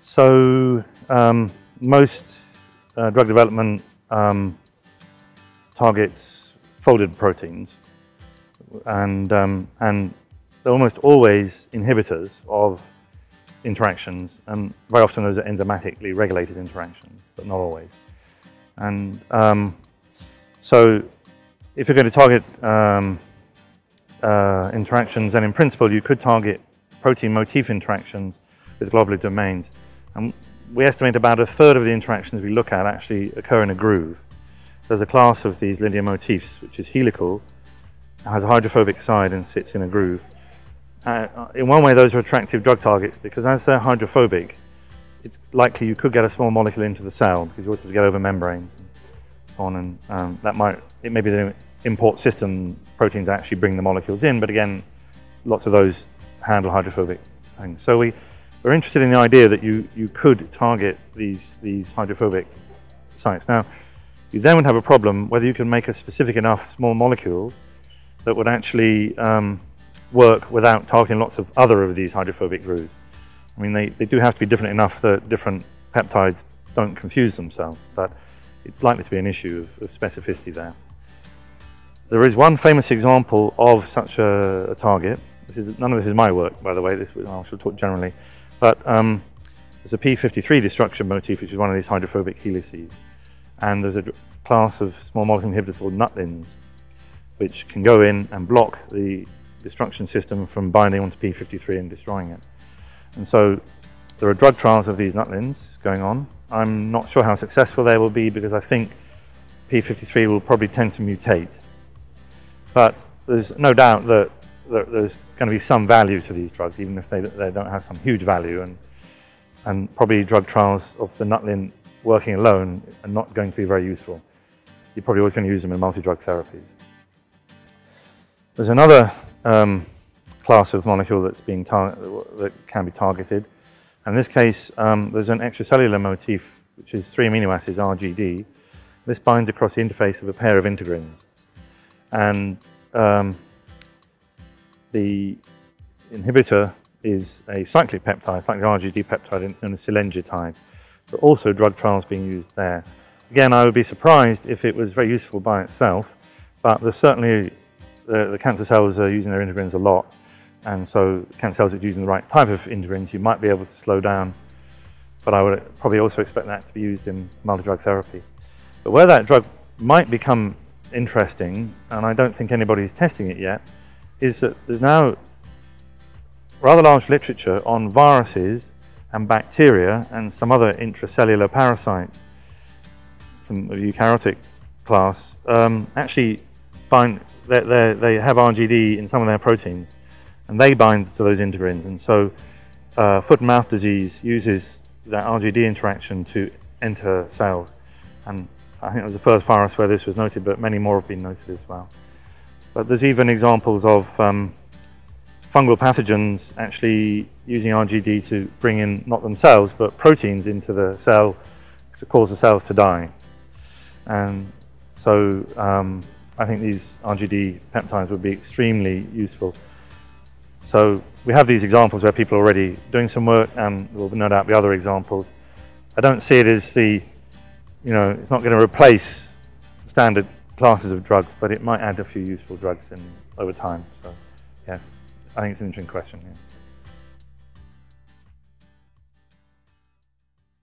So most drug development targets folded proteins, and they're almost always inhibitors of interactions, and very often those are enzymatically regulated interactions, but not always. And so if you're going to target interactions, then in principle you could target protein motif interactions with globular domains. And we estimate about a third of the interactions we look at actually occur in a groove. There's a class of these linear motifs which is helical, has a hydrophobic side and sits in a groove. In one way those are attractive drug targets because as they're hydrophobic, it's likely you could get a small molecule into the cell because you also have to get over membranes and so on, and it may be the import system proteins actually bring the molecules in, but again, lots of those handle hydrophobic things. So we're interested in the idea that you could target these hydrophobic sites. Now, you then would have a problem whether you can make a specific enough small molecule that would actually work without targeting lots of other of these hydrophobic grooves. I mean, they do have to be different enough that different peptides don't confuse themselves, but it's likely to be an issue of specificity there. There is one famous example of such a target. None of this is my work, by the way, I shall talk generally, but there's a p53 destruction motif, which is one of these hydrophobic helices, and there's a class of small molecule inhibitors called nutlins, which can go in and block the destruction system from binding onto p53 and destroying it. And so there are drug trials of these nutlins going on. I'm not sure how successful they will be because I think p53 will probably tend to mutate. But there's no doubt that there's going to be some value to these drugs, even if they don't have some huge value, and probably drug trials of the nutlin working alone are not going to be very useful. You're probably always going to use them in multi-drug therapies. There's another class of molecule that can be targeted. And in this case, there's an extracellular motif, which is 3 amino acids, RGD. This binds across the interface of a pair of integrins. And the inhibitor is a cyclic peptide, cyclic RGD peptide, and it's known as silengitide. But also drug trials being used there. Again, I would be surprised if it was very useful by itself, but there's certainly the cancer cells are using their integrins a lot, and so cancer cells that are using the right type of integrins, you might be able to slow down, but I would probably also expect that to be used in multi-drug therapy. But where that drug might become interesting, and I don't think anybody's testing it yet, is that there's now rather large literature on viruses and bacteria and some other intracellular parasites from the eukaryotic class actually they have RGD in some of their proteins, and they bind to those integrins. And so foot and mouth disease uses that RGD interaction to enter cells. And I think it was the first virus where this was noted, but many more have been noted as well. But there's even examples of fungal pathogens actually using RGD to bring in, not themselves, but proteins into the cell to cause the cells to die. And so I think these RGD peptides would be extremely useful. So we have these examples where people are already doing some work, and there will no doubt be other examples. I don't see it as it's not going to replace standard classes of drugs, but it might add a few useful drugs in over time. So yes, I think it's an interesting question. Yeah.